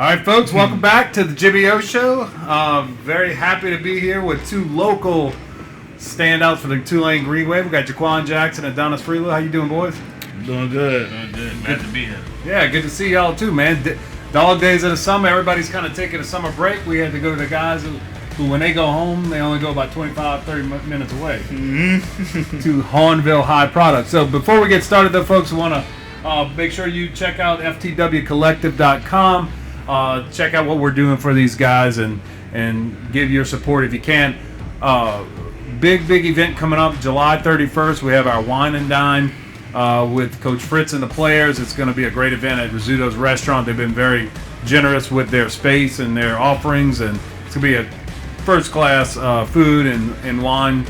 All right, folks, welcome back to the GBO Show. Very happy to be here with two local standouts for the Tulane Green Wave. We got Jha'Quan Jackson and Adonis Friloux. How you doing, boys? Doing good. Doing good. Glad to be here. Yeah, good to see y'all too, man. Dog days of the summer, everybody's kind of taking a summer break. We had to go to the guys who when they go home, they only go about 25, 30 minutes away to Hahnville High Product. So before we get started, though, folks, we want to make sure you check out ftwcollective.com. Check out what we're doing for these guys and give your support if you can. Big event coming up July 31st. We have our wine and dine with Coach Fritz and the players. It's going to be a great event at Rizzuto's Restaurant. They've been very generous with their space and their offerings, and it's going to be a first-class food and wine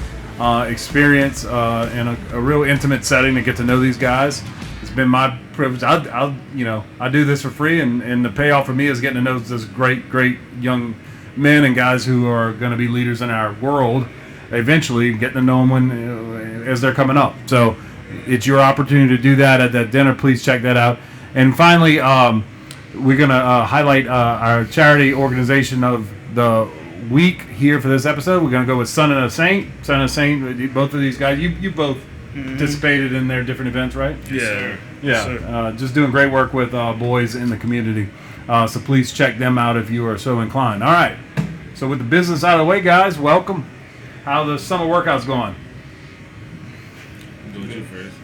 experience in a real intimate setting to get to know these guys. It's been my privilege. I do this for free, and the payoff for me is getting to know those great young men and guys who are going to be leaders in our world. Eventually, getting to know them as they're coming up. So it's your opportunity to do that at that dinner. Please check that out. And finally, we're going to highlight our charity organization of the week here for this episode. We're going to go with Son and a Saint. Son and a Saint, both of these guys. You both participated in their different events, right? Yeah. Yeah. Just doing great work with boys in the community. So please check them out if you are so inclined. All right. So with the business out of the way, guys, welcome. How the summer workouts going? Do it first.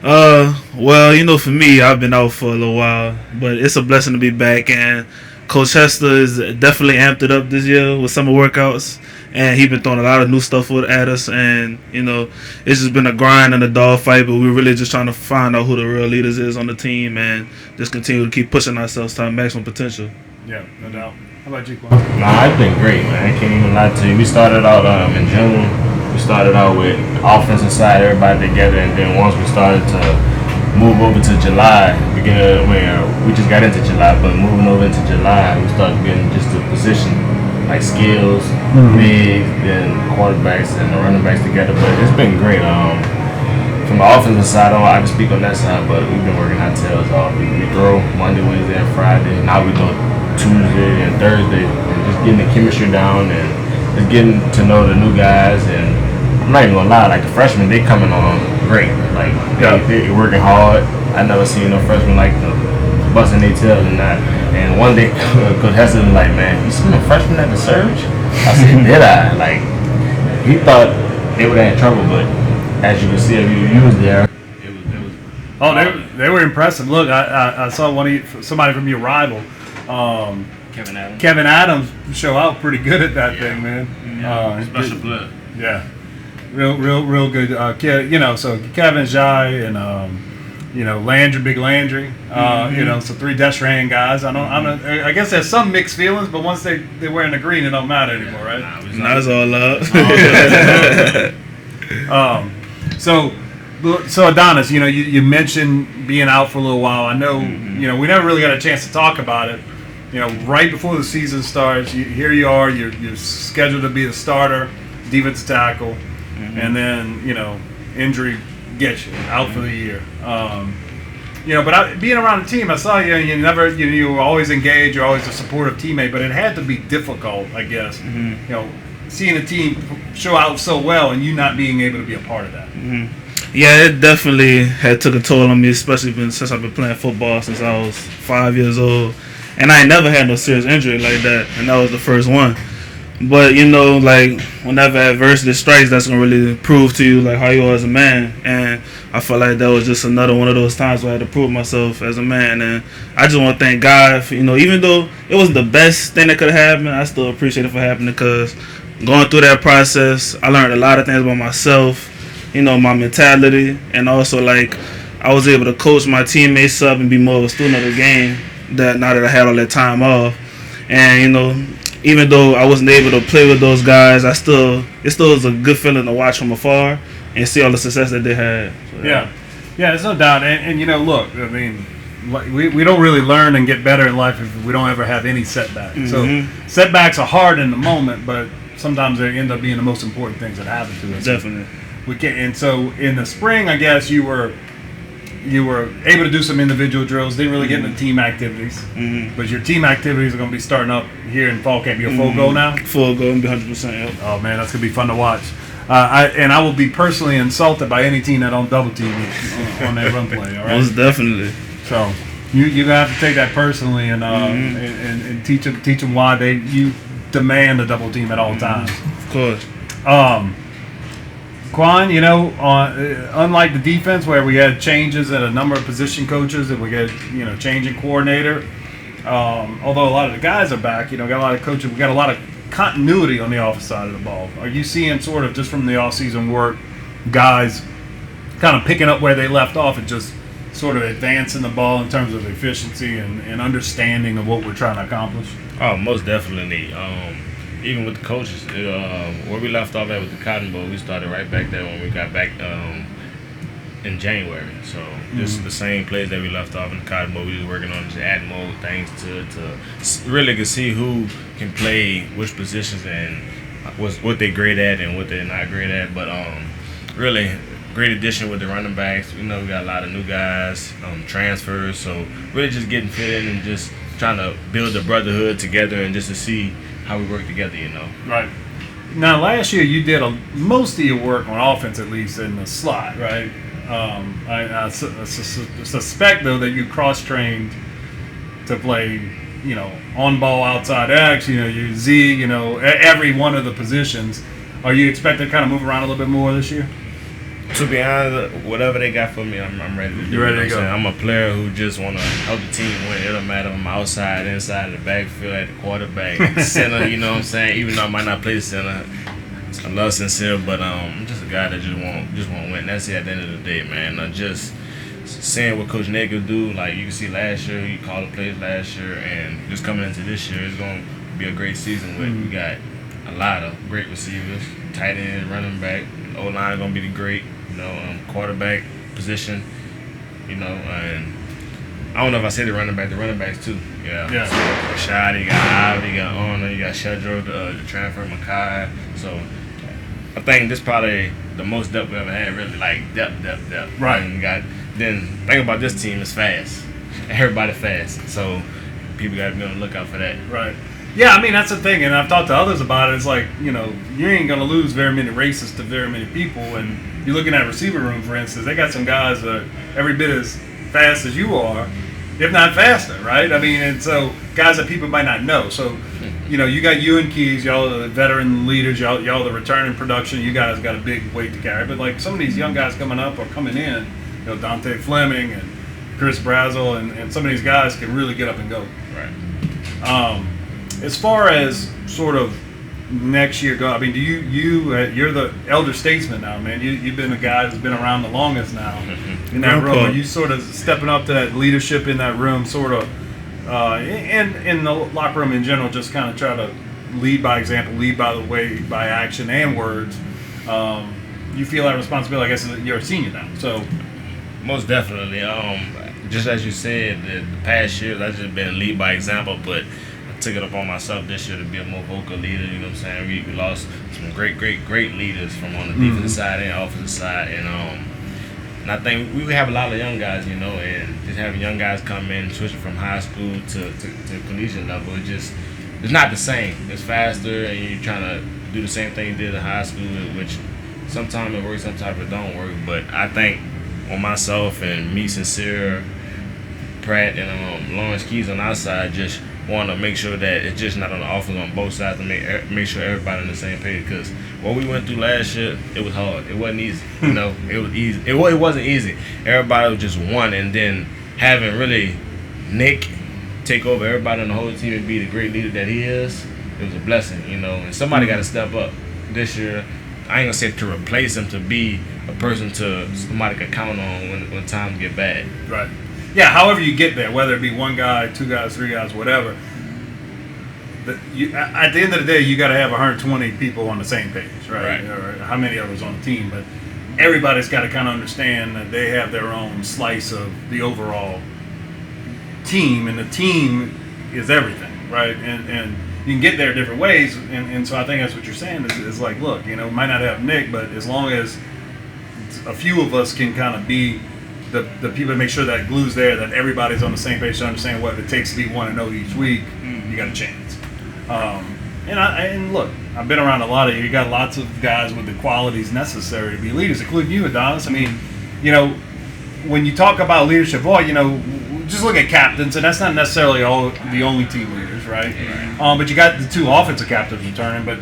Well, for me, I've been out for a little while, but it's a blessing to be back, and Coach Hester is definitely amped it up this year with summer workouts, and he's been throwing a lot of new stuff at us, and it's just been a grind and a dog fight, but we're really just trying to find out who the real leaders is on the team and just continue to keep pushing ourselves to our maximum potential. Yeah, no doubt. How about you, Quan? Nah, it's been great, man. I can't even lie to you. We started out in June. We started out with offensive side, everybody together, and then once we started to move over to July, where we just got into July, but moving over into July, we started getting just the position, like skills, bigs, then quarterbacks and the running backs together. But it's been great. From the offensive side, I can speak on that side, but we've been working our tails off. We throw Monday, Wednesday, and Friday. Now we do Tuesday and Thursday, and just getting the chemistry down and just getting to know the new guys. And I'm not even gonna lie, like the freshmen, they coming on great. Like they working hard. I never seen no freshmen like busting their tails and that. And one day, Coach Hester was like, "Man, you seen the freshmen at the Surge?" I said, "Did I?" Like he thought they would have in trouble, but as you can see, if you was there, it was. Oh, they were impressive. Look, I saw somebody from your rival. Kevin Adams show out pretty good at that thing, man. Special player. Yeah, real good. So Kevin, Jai, and Landry, Big Landry. So three Deshran guys. I guess there's some mixed feelings, but once they're wearing the green, it don't matter anymore, right? Nah, it's all love. So Adonis, you mentioned being out for a little while. I know, we never really got a chance to talk about it. Right before the season starts, here you are. You're scheduled to be the starter, defensive tackle, and then injury gets you out for the year. But being around the team, I saw you were always engaged. You're always a supportive teammate, but it had to be difficult, I guess. Seeing a team show out so well and you not being able to be a part of that. Yeah, it definitely had took a toll on me, especially since I've been playing football since I was 5 years old. And I ain't never had no serious injury like that, and that was the first one. But, like, whenever adversity strikes, that's going to really prove to you, like, how you are as a man. And I felt like that was just another one of those times where I had to prove myself as a man. And I just want to thank God for, even though it wasn't the best thing that could have happened, I still appreciate it for happening because going through that process, I learned a lot of things about myself, my mentality, and also, like, I was able to coach my teammates up and be more of a student of the game now that I had all that time off. And, even though I wasn't able to play with those guys, it still was a good feeling to watch from afar and see all the success that they had. So, yeah, there's no doubt. And look, I mean, we don't really learn and get better in life if we don't ever have any setbacks. So setbacks are hard in the moment, but sometimes they end up being the most important things that happen to us. Definitely. And so in the spring, I guess you you were able to do some individual drills, didn't really get into team activities. But your team activities are going to be starting up here in fall camp. You're full go now? Full go and be 100%. Yep. Oh, man, that's going to be fun to watch. I will be personally insulted by any team that don't double team on their run play, all right? Most definitely. So you're going to have to take that personally and teach them why you demand a double team at all times. Of course. Quan, unlike the defense where we had changes at a number of position coaches and we get, changing coordinator, although a lot of the guys are back, got a lot of coaches, we got a lot of continuity on the offensive side of the ball. Are you seeing sort of just from the off-season work, guys kind of picking up where they left off and just sort of advancing the ball in terms of efficiency and understanding of what we're trying to accomplish? Oh, most definitely. Even with the coaches, where we left off at with the Cotton Bowl, we started right back there when we got back in January. So just the same plays that we left off in the Cotton Bowl, we was working on just adding more things to really can see who can play which positions and what they're great at and what they're not great at. But really great addition with the running backs. We got a lot of new guys, transfers. So really just getting fit in and just trying to build the brotherhood together and just to see how we work together, Right. Now, last year you did most of your work on offense, at least in the slot, right? I suspect, though, that you cross-trained to play, on ball, outside X, you Z, every one of the positions. Are you expected to kind of move around a little bit more this year? To be honest, whatever they got for me, I'm ready to do. You're ready to go. I'm a player who just want to help the team win. It don't matter if I'm outside, inside, the backfield, at the quarterback, center. You know what I'm saying? Even though I might not play the center, I love sincere, but I'm just a guy that just want to win. That's it. At the end of the day, man. I'm just seeing what Coach Nagel do. Like you can see last year, he called the plays last year, and just coming into this year, it's going to be a great season. With we got a lot of great receivers, tight end, running back. O line going to be great. Quarterback position, and I don't know if I say the running backs too. Yeah. So, Rashad, you got Ivy, you got Arnold, you got Shedro, the transfer, Makai. So I think this probably the most depth we ever had, really, like depth. Right. And then thing about this team is fast. Everybody fast. So people got to be on the lookout for that. Right. Yeah, I mean, that's the thing, and I've talked to others about it. It's like, you ain't going to lose very many races to very many people, and you're looking at receiver room, for instance, they got some guys that are every bit as fast as you are, if not faster, right? I mean, and so guys that people might not know. So, you got you and Keys, y'all are the veteran leaders, y'all the returning production, you guys got a big weight to carry. But, like, some of these young guys coming up or coming in, Dante Fleming and Chris Brazel and some of these guys can really get up and go. Right. As far as sort of next year go, I mean, do you're the elder statesman now, man. You've been the guy who's been around the longest now in that room. Are you sort of stepping up to that leadership in that room, sort of, and in the locker room in general, just kind of try to lead by example, lead by the way, by action and words. You feel that responsibility. I guess you're a senior now, so most definitely. Just as you said, the past years I've just been lead by example, but took it upon myself this year to be a more vocal leader. You know what I'm saying? We lost some great leaders from on the defensive side and offensive side, and I think we have a lot of young guys, and just having young guys come in, switching from high school to collegiate level, it's not the same. It's faster, and you're trying to do the same thing you did in high school, which sometimes it works, sometimes it don't work. But I think on myself and me, Sincere, Pratt, and Lawrence Keys on our side, just want to make sure that it's just not on the offense on both sides to make sure everybody on the same page. Because what we went through last year, it was hard. It wasn't easy. It was easy. It wasn't easy. Everybody was just one, and then having really Nick take over everybody on the whole team and be the great leader that he is, it was a blessing, And somebody got to step up this year. I ain't gonna say to replace him, to be a person somebody can count on when times get bad. Right. Yeah, however you get there, whether it be one guy, two guys, three guys, whatever. At the end of the day, you got to have 120 people on the same page, right? Or how many of us on the team, but everybody's got to kind of understand that they have their own slice of the overall team, and the team is everything, right? And you can get there different ways, and so I think that's what you're saying is like, look, might not have Nick, but as long as a few of us can kind of be the people that make sure that glue's there, that everybody's on the same page to understand what it takes to be 1-0 each week, you got a chance. And look, I've been around a lot of you got lots of guys with the qualities necessary to be leaders, including you, Adonis. I mean, when you talk about leadership, just look at captains, and that's not necessarily the only team leaders, right? But you got the 2 offensive captains returning, but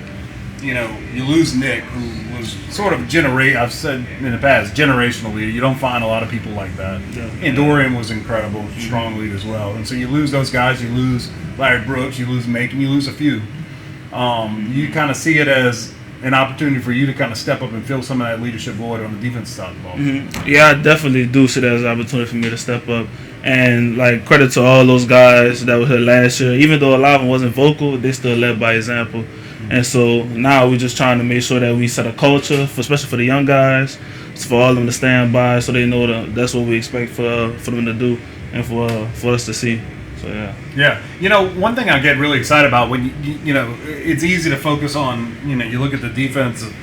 you lose Nick, who was sort of I've said in the past, generational leader. You don't find a lot of people like that. Yeah. And Dorian was incredible, strong leader as well. And so you lose those guys. You lose Larry Brooks. You lose Macon. You lose a few. You kind of see it as an opportunity for you to kind of step up and fill some of that leadership void on the defensive side of the ball. Mm-hmm. Yeah, I definitely do see that as an opportunity for me to step up. And, credit to all those guys that were here last year. Even though a lot of them wasn't vocal, they still led by example. And so now we're just trying to make sure that we set a culture, especially for the young guys, for all of them to stand by so they know that's what we expect for them to do and for us to see. So, yeah. Yeah. One thing I get really excited about when, it's easy to focus on, you look at the defensive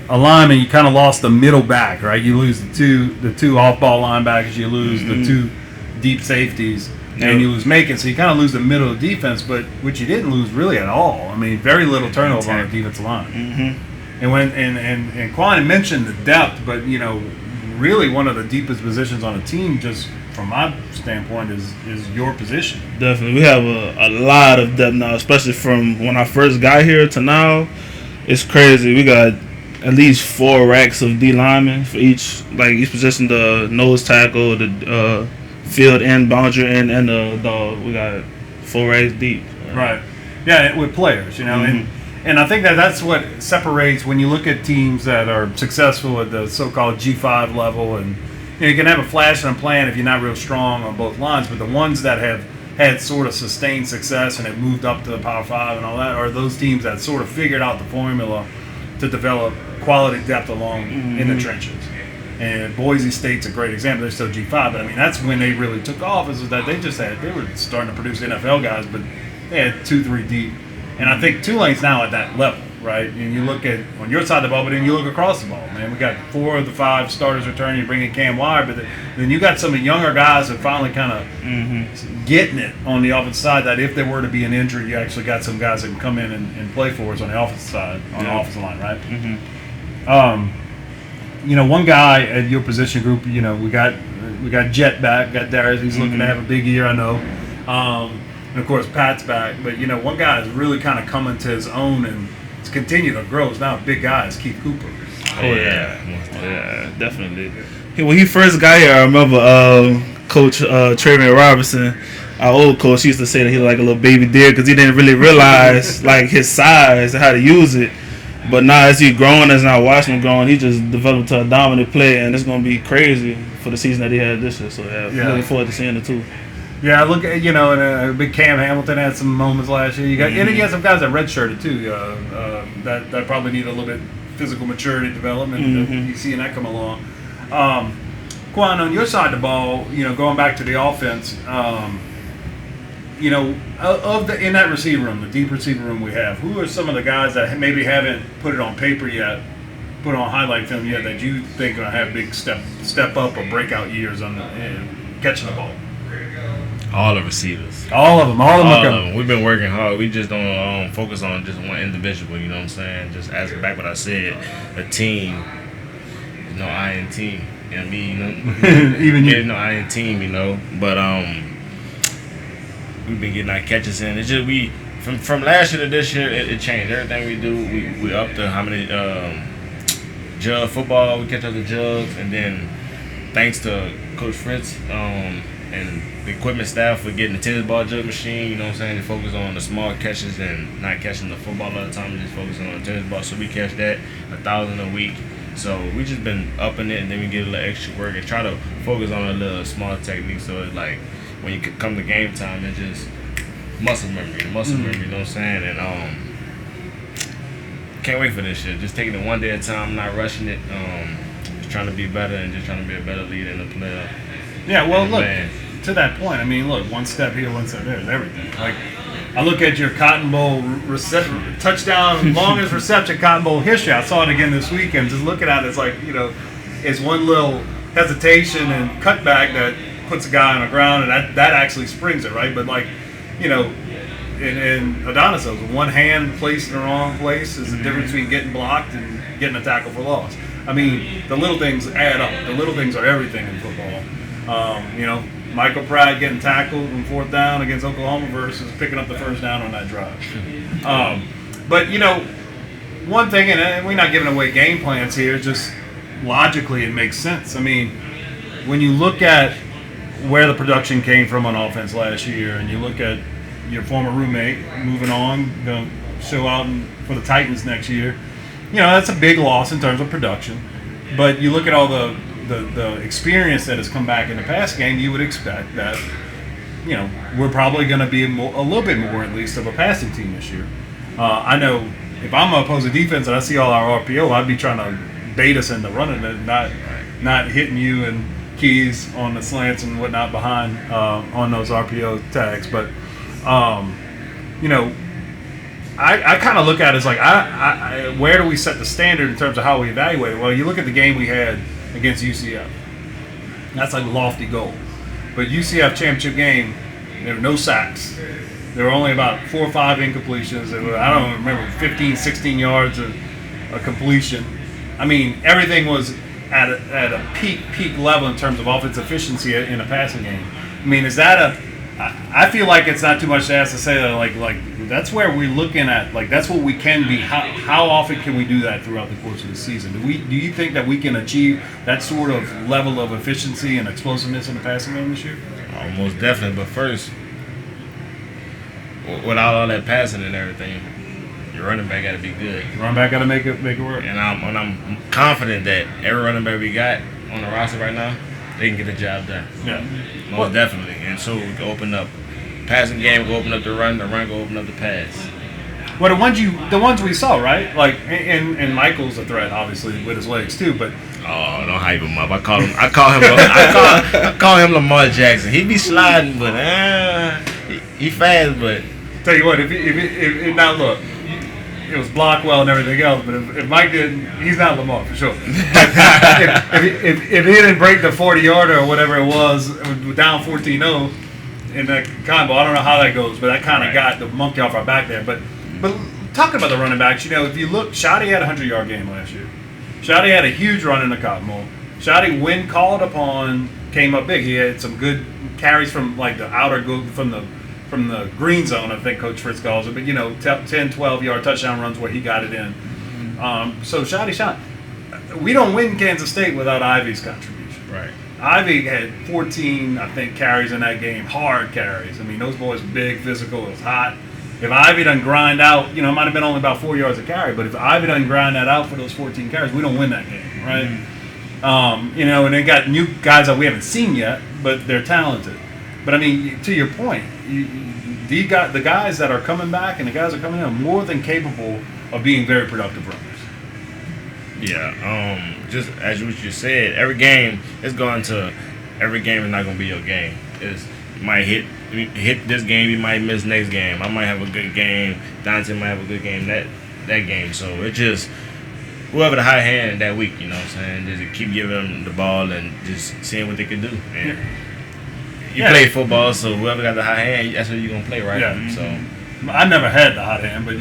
alignment, you kind of lost the middle back, right? You lose the two off-ball linebackers, you lose the 2 deep safeties. And you lose Macon, so you kind of lose the middle of the defense, but which you didn't lose really at all. I mean, very little turnover on the defensive line. Mm-hmm. And Quan had mentioned the depth, but really one of the deepest positions on a team, just from my standpoint, is your position. Definitely, we have a lot of depth now, especially from when I first got here to now. It's crazy. We got at least 4 racks of D linemen for each position: the nose tackle, the field end, boundary end, and we got 4 racks deep. Right. Yeah, with players, and I think that's what separates when you look at teams that are successful at the so-called G5 level, and you can have a flash and a plan if you're not real strong on both lines, but the ones that have had sort of sustained success and have moved up to the Power 5 and all that are those teams that sort of figured out the formula to develop quality depth along in the trenches. And Boise State's a great example. They're still G5, but I mean that's when they really took off. Is that they were starting to produce NFL guys, but they had 2-3 deep. And I think Tulane's now at that level, right? And you look at on your side of the ball, but then you look across the ball. Man, we got 4 of the 5 starters returning. You bring in Cam Wire, but then you got some of the younger guys that finally kind of getting it on the offensive side. That if there were to be an injury, you actually got some guys that can come in and play for us on the offensive side, on the offensive line, right? One guy at your position group, we got Jet back, got Darius. He's looking to have a big year, I know. And of course, Pat's back. But one guy is really kind of coming to his own and it's continued to grow. He's now a big guy. It's Keith Cooper. Yeah, definitely. When he first got here, I remember Coach Trayvon Robinson, our old coach, used to say that he was like a little baby deer because he didn't really realize his size and how to use it. But now as he's growing, as I watch him growing, he just developed to a dominant player, and it's going to be crazy for the season that he had this year. So, looking forward to seeing it, too. Yeah, look at, and big Cam Hamilton had some moments last year. And you got some guys that redshirted, too, that probably need a little bit physical maturity development. You're seeing that come along. Quan, on your side of the ball, going back to the offense, in that receiver room, the deep receiver room we have, who are some of the guys that maybe haven't put it on paper yet, put on highlight film yet, that you think are going to have big step up or breakout years on catching the ball? All the receivers. All of them. We've been working hard. We just don't focus on just one individual, you know what I'm saying? Just asking back what I said, a team, I and team. And me, even you. I and team, But we've been getting our catches in. It's just from last year to this year, it changed. Everything we do, we up to how many jug football, we catch up the jugs, and then thanks to Coach Fritz and the equipment staff for getting the tennis ball jug machine, you know what I'm saying, to focus on the small catches and not catching the football all the time, and just focusing on the tennis ball. So we catch that 1,000 a week. So we just been upping it, and then we get a little extra work and try to focus on a little small technique. So it's like when you come to game time, it's just muscle memory, you know what I'm saying? And can't wait for this shit. Just taking it one day at a time, not rushing it. Just trying to be better and just trying to be a better leader and a player. Yeah, well, look, to that point, one step here, one step there is everything. Like, I look at your Cotton Bowl touchdown, longest reception Cotton Bowl history. I saw it again this weekend. Just looking at it, it's like, it's one little hesitation and cutback that puts a guy on the ground, and that actually springs it, right? But like, you know, in Adonis, one hand placed in the wrong place is the difference between getting blocked and getting a tackle for loss. I mean, the little things add up. The little things are everything in football. You know, Michael Pratt getting tackled on 4th down against Oklahoma versus picking up the first down on that drive. But, you know, one thing, and we're not giving away game plans here, just logically it makes sense. I mean, when you look at where the production came from on offense last year, and you look at your former roommate moving on, going to show out for the Titans next year, you know, that's a big loss in terms of production. But you look at all the experience that has come back in the passing game, you would expect that, you know, we're probably going to be a little bit more, at least, of a passing team this year. I know if I'm an opposing defense and I see all our RPO, I'd be trying to bait us into running it, not hitting you and Keys on the slants and whatnot behind on those RPO tags. But, you know, I kind of look at it as like, where do we set the standard in terms of how we evaluate it? Well, you look at the game we had against UCF. That's like a lofty goal. But UCF championship game, there were no sacks. There were only about 4 or 5 incompletions. I don't remember, 15, 16 yards of completion. I mean, everything was at a peak level in terms of offensive efficiency in a passing game. I mean, is that I feel like it's not too much to ask to say that like that's where we're looking at, like that's what we can be. How often can we do that throughout the course of the season? Do you think that we can achieve that sort of level of efficiency and explosiveness in the passing game this year? Most definitely. But first, without all that passing and everything, your running back got to be good. Your running back got to make it work. And I'm confident that every running back we got on the roster right now, they can get the job done. Yeah. Most definitely. And so we can open up passing game, go open up the run go open up the pass. Well, the ones we saw, right? Like, and Michael's a threat, obviously, with his legs too. But don't hype him up. I call him Lamar Jackson. He be sliding, but he fast. But tell you what, if now look, it was Blockwell and everything else. But if Mike didn't, he's not Lamar for sure. if he didn't break the 40-yarder or whatever it was, down 14-0 in that combo, I don't know how that goes, but that kind of got the monkey off our back there. But talking about the running backs, you know, if you look, Shotty had a 100-yard game last year. Shotty had a huge run in the Cotton Bowl. Shotty, when called upon, came up big. He had some good carries from like the outer from the green zone, I think Coach Fritz calls it. But you know, 10, 12-yard touchdown runs where he got it in. So Shotty shot. We don't win Kansas State without Ivy's contribution. Right. Ivy had 14, I think, carries in that game. Hard carries. I mean, those boys big, physical. It was hot. If Ivy doesn't grind out, you know, it might have been only about 4 yards a carry, but if Ivy doesn't grind that out for those 14 carries, we don't win that game, right? Mm-hmm. You know, and they got new guys that we haven't seen yet, but they're talented. But, I mean, to your point, the guys that are coming back and the guys that are coming in are more than capable of being very productive runners. Yeah, just as what you said, every game is not going to be your game. You might hit this game, you might miss next game. I might have a good game. Dante might have a good game that game. So it's just whoever the high hand that week, you know what I'm saying? Just keep giving them the ball and just seeing what they can do. And you play football, so whoever got the high hand, that's what you're gonna play, right? Yeah. So I never had the hot hand, but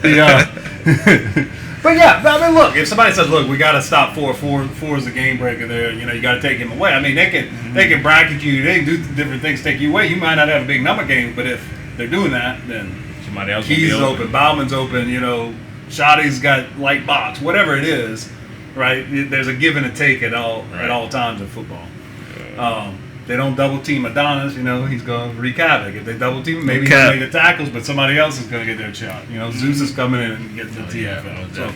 you know, But yeah, I mean, look, if somebody says, "Look, we got to stop four is the game breaker," there, you know, you got to take him away. I mean, they can bracket you, they can do different things, take you away. You might not have a big number game, but if they're doing that, then somebody else. Keys is open, Bauman's open, you know, Shotty's got light box, whatever it is, right? There's a give and a take at all times in football. They don't double team Adonis, you know, he's going to wreak havoc. If they double team him, maybe he's going to make the tackles, but somebody else is going to get their shot. You know, Zeus is coming in and getting the TFL. So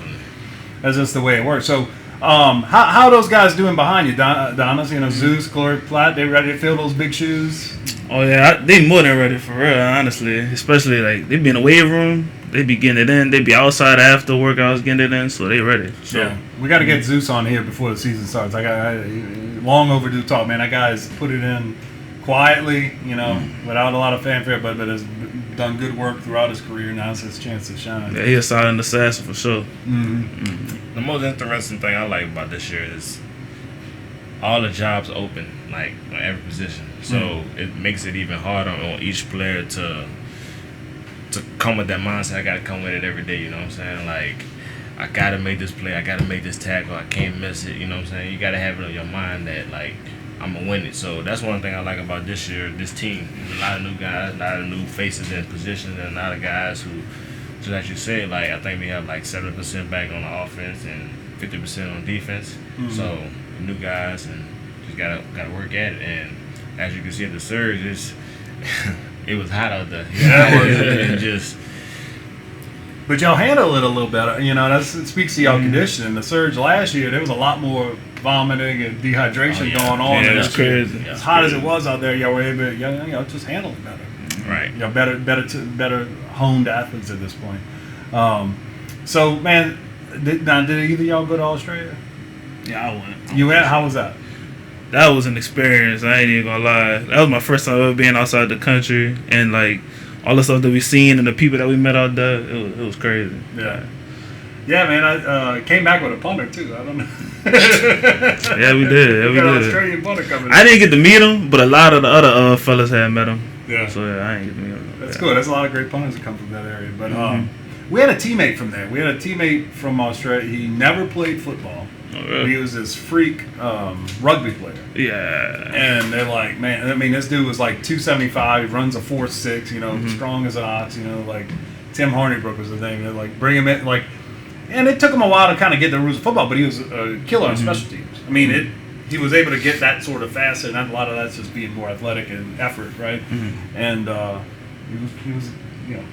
that's just the way it works. So how are those guys doing behind you, Adonis? You know, Zeus, Corey Platt, they ready to fill those big shoes? Oh, yeah, they more than ready for real, honestly. Especially, like, they be in the weight room. They be getting it in. They be outside after workouts getting it in, so they ready. So, yeah, we got to get Zeus on here before the season starts. I long overdue talk, man. That guy's put it in quietly, you know, without a lot of fanfare, but has done good work throughout his career. Now it's his chance to shine. Yeah, he's a silent assassin for sure. The most interesting thing I like about this year is all the jobs open, like on every position. So it makes it even harder on each player to come with that mindset. I gotta come with it every day. You know what I'm saying? Like, I gotta make this play. I gotta make this tackle. I can't miss it. You know what I'm saying? You gotta have it on your mind that like I'm gonna win it. So that's one thing I like about this year, this team. There's a lot of new guys, a lot of new faces in positions, and a lot of guys who, just as you said, like I think we have like 70% back on the offense and 50% on defense. So new guys and just gotta work at it. And as you can see at the surge, it was hot out there. And just. But y'all handle it a little better. You know, it speaks to y'all conditioning. The surge last year, there was a lot more vomiting and dehydration going on. Yeah, that's crazy. As hot as it was out there, y'all were able to just handle it better. Right. You know, better honed athletes at this point. So, man, did either of y'all go to Australia? Yeah, I went. You went? How was that? That was an experience. I ain't even gonna lie. That was my first time ever being outside the country, and like all the stuff that we seen and the people that we met out there, it was crazy. Yeah. Yeah, man. I came back with a punter too. I don't know. Yeah, we did. Yeah, we got an did. Australian punter coming. I didn't get to meet him, but a lot of the other fellas had met him. Yeah. So yeah, I ain't get to meet him. That's cool. There's a lot of great punters that come from that area. But we had a teammate from there. We had a teammate from Australia. He never played football. Oh, really? He was this freak rugby player. Yeah. And they're like, man, I mean, this dude was like 275. He runs a 4.6, you know, strong as an ox, you know, like Tim Hornibrook was the name. They're like, bring him in, like, and it took him a while to kind of get the rules of football, but he was a killer on special teams. I mean, he was able to get that sort of faster, and a lot of that's just being more athletic and effort, right? And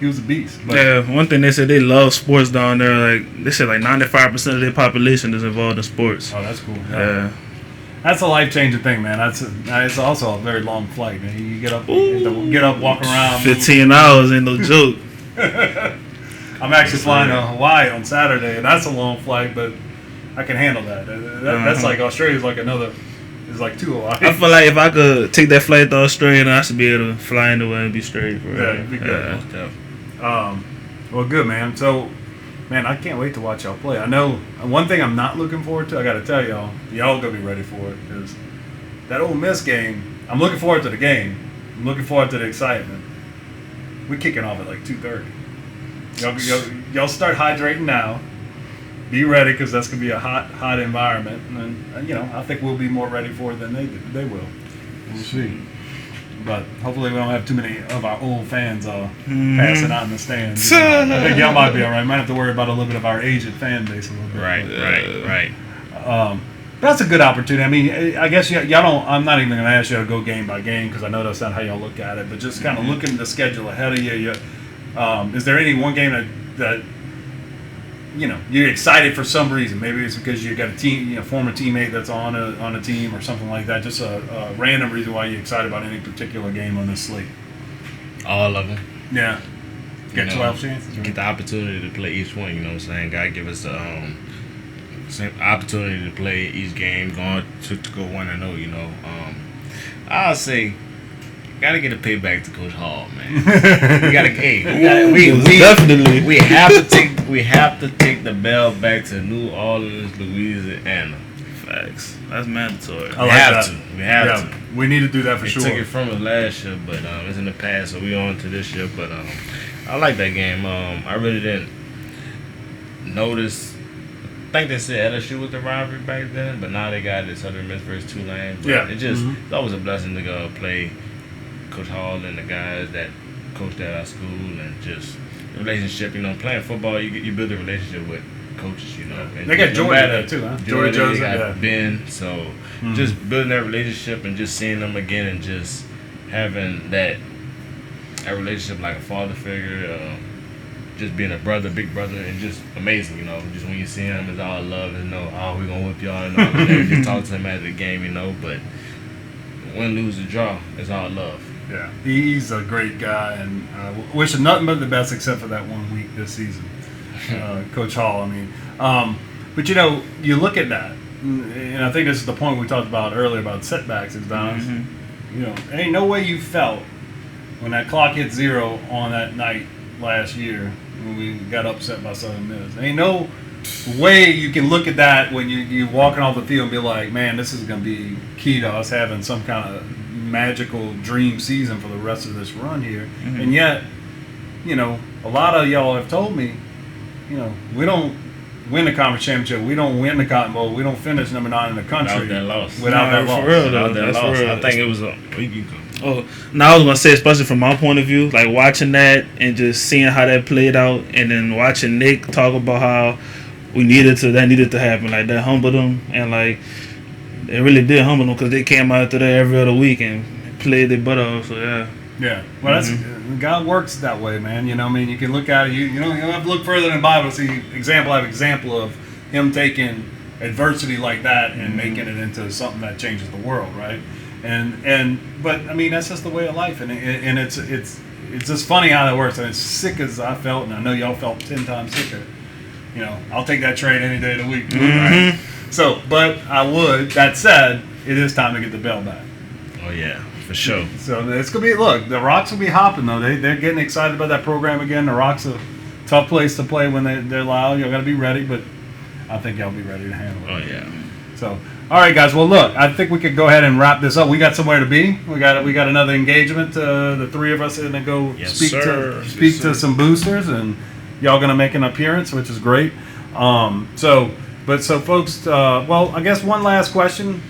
he was a beast. But yeah, one thing they said, they love sports down there. Like they said, like 95% of their population is involved in sports. Oh, that's cool. Yeah. That's a life-changing thing, man. It's also a very long flight, man. You get up, walk around. 15 hours ain't no joke. I'm actually flying to Hawaii on Saturday, and that's a long flight, but I can handle that. That's like Australia's like another. It's like 2 Hawaii. I feel like if I could take that flight to Australia, then I should be able to fly anywhere and be straight. For yeah, it'd be good. Well, good, man. So, man, I can't wait to watch y'all play. I know one thing I'm not looking forward to. I got to tell y'all gonna be ready for it because that Ole Miss game. I'm looking forward to the game. I'm looking forward to the excitement. We're kicking off at like 2:30. Y'all start hydrating now. Be ready because that's gonna be a hot environment, and I think we'll be more ready for it than they will. We'll see. But hopefully we don't have too many of our old fans passing out in the stands. I think y'all might be all right. Might have to worry about a little bit of our aged fan base a little bit. Right. But that's a good opportunity. I mean, I guess y'all don't. I'm not even going to ask you to go game by game because I know that's not how y'all look at it. But just kind of looking at the schedule ahead of you. Is there any one game that you're excited for some reason? Maybe it's because you got a team, former teammate that's on a team or something like that. Just a random reason why you're excited about any particular game on this slate. All of them. Yeah. Get 12 chances. Right? Get the opportunity to play each one. You know what I'm saying? God give us the same opportunity to play each game, going to go 1-0. You know, I'll say. Gotta get a payback to Coach Hall, man. We have to take the bell back to New Orleans, Louisiana. Facts. That's mandatory. We have to. We need to do that for sure. We took it from us last year, but it's in the past, so we on to this year. But I like that game. I really didn't notice. I think they said LSU was the rivalry back then, but now they got this Southern Miss versus Tulane. But it's always a blessing to go play Coach Hall and the guys that coached at our school, and just the relationship. Playing football, you build a relationship with coaches. And they got Jordan there too, huh? Jordan Joseph, got Ben. So just building that relationship and just seeing them again, and just having that relationship like a father figure, just being a brother, big brother, and just amazing. Just when you see him, it's all love, and we're gonna whip y'all, and all that. Just talk to him after the game, but win, lose, or draw, it's all love. Yeah, he's a great guy, and wish him nothing but the best except for that 1 week this season. Coach Hall, I mean. But you look at that, and I think this is the point we talked about earlier about setbacks. Is down. There ain't no way you felt when that clock hit 0 on that night last year when we got upset by Southern Miss. There ain't no way you can look at that when you're walking off the field and be like, man, this is going to be key to us having some kind of magical dream season for the rest of this run here. Mm-hmm. And yet, a lot of y'all have told me, we don't win the conference championship. We don't win the Cotton Bowl. We don't finish number 9 in the country without that loss. Without that loss. I think it was a. Now I was gonna say, especially from my point of view, like watching that and just seeing how that played out, and then watching Nick talk about how that needed to happen, like that humbled them, and like it really did humble them because they came out there every other week and played their butt off. So yeah. Yeah, well, God works that way, man. You can look at it. You don't have to look further than the Bible to see example of him taking adversity like that and making it into something that changes the world, right? But I mean, that's just the way of life, and it's just funny how that works. And as sick as I felt, and I know y'all felt 10 times sicker. I'll take that trade any day of the week, right? So, but I would. That said, it is time to get the bell back. Oh yeah. For sure. So it's gonna be. Look, the Rocks will be hopping though. They're getting excited about that program again. The Rocks a tough place to play when they're loud. You gotta be ready, but I think y'all be ready to handle it. Oh yeah. So all right, guys. Well, look, I think we could go ahead and wrap this up. We got somewhere to be. We got another engagement. The three of us are gonna go speak to some boosters, and y'all gonna make an appearance, which is great. So folks. Well, I guess one last question.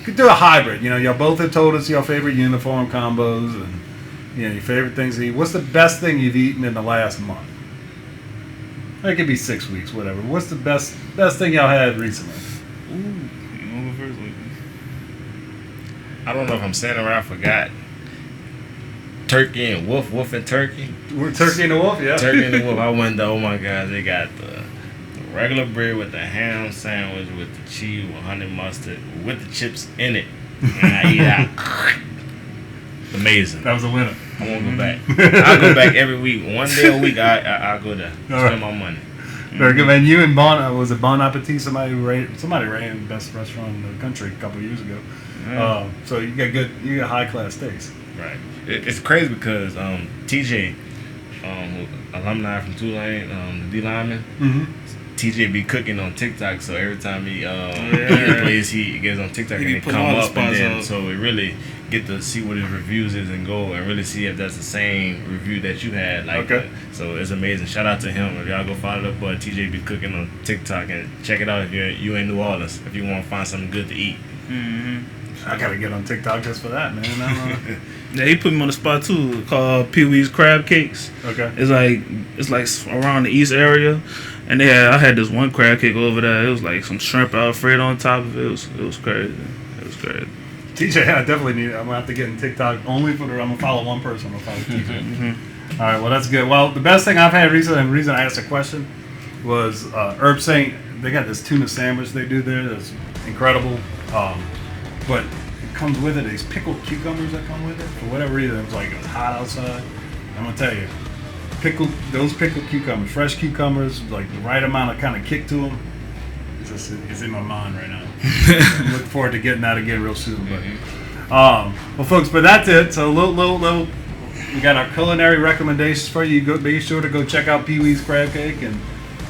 Could do a hybrid. Y'all both have told us your favorite uniform combos and your favorite things to eat. What's the best thing you've eaten in the last month? It could be 6 weeks, whatever. What's the best thing y'all had recently? I don't know if I'm saying it right. I forgot. Turkey and wolf and turkey. We're turkey and the wolf, yeah. Turkey and the wolf. I went to, oh my God, they got the regular bread with the ham sandwich with the cheese with honey mustard with the chips in it. And I eat out. Amazing. That was a winner. I won't go back. I'll go back every week. One day a week, I'll go there. Spend my money. Very good, man. You and was it Bon Appetit? Somebody ran the best restaurant in the country a couple of years ago. Yeah. So you got high class taste. Right. It's crazy because TJ, alumni from Tulane, the D lineman. Mm-hmm. TJ be cooking on TikTok, so every time he plays, he gets on TikTok and it come up, and then so we really get to see what his reviews is and go and really see if that's the same review that you had. So it's amazing. Shout out to him. If y'all go follow the boy, TJ be cooking on TikTok, and check it out if you in New Orleans if you want to find something good to eat. Mm-hmm. I gotta get on TikTok just for that, man. Yeah, he put me on the spot too. Called Pee Wee's Crab Cakes. Okay. It's like around the east area. And I had this one crab cake over there. It was like some shrimp Alfredo on top of it. It was crazy. It was crazy. TJ, I definitely need it. I'm gonna have to get in TikTok only I'm gonna follow one person. I'm gonna follow TJ. Mm-hmm. All right, well that's good. Well, the best thing I've had recently, and the reason I asked the question was Herb Saint. They got this tuna sandwich they do there that's incredible. But it comes with it these pickled cucumbers that come with it. For whatever reason, it was hot outside. I'm gonna tell you. Those pickled cucumbers, fresh cucumbers, like the right amount of kind of kick to them, is in my mind right now. I'm looking forward to getting that again real soon. But well, folks, but that's it. So little, we got our culinary recommendations for you. Be sure to go check out Pee Wee's Crab Cake and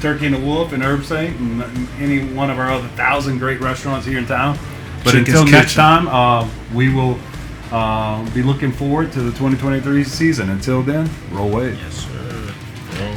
Turkey and the Wolf and Herb Saint and any one of our other 1,000 great restaurants here in town. But until next time, we will be looking forward to the 2023 season. Until then, roll waves. Yes, sir. Roll.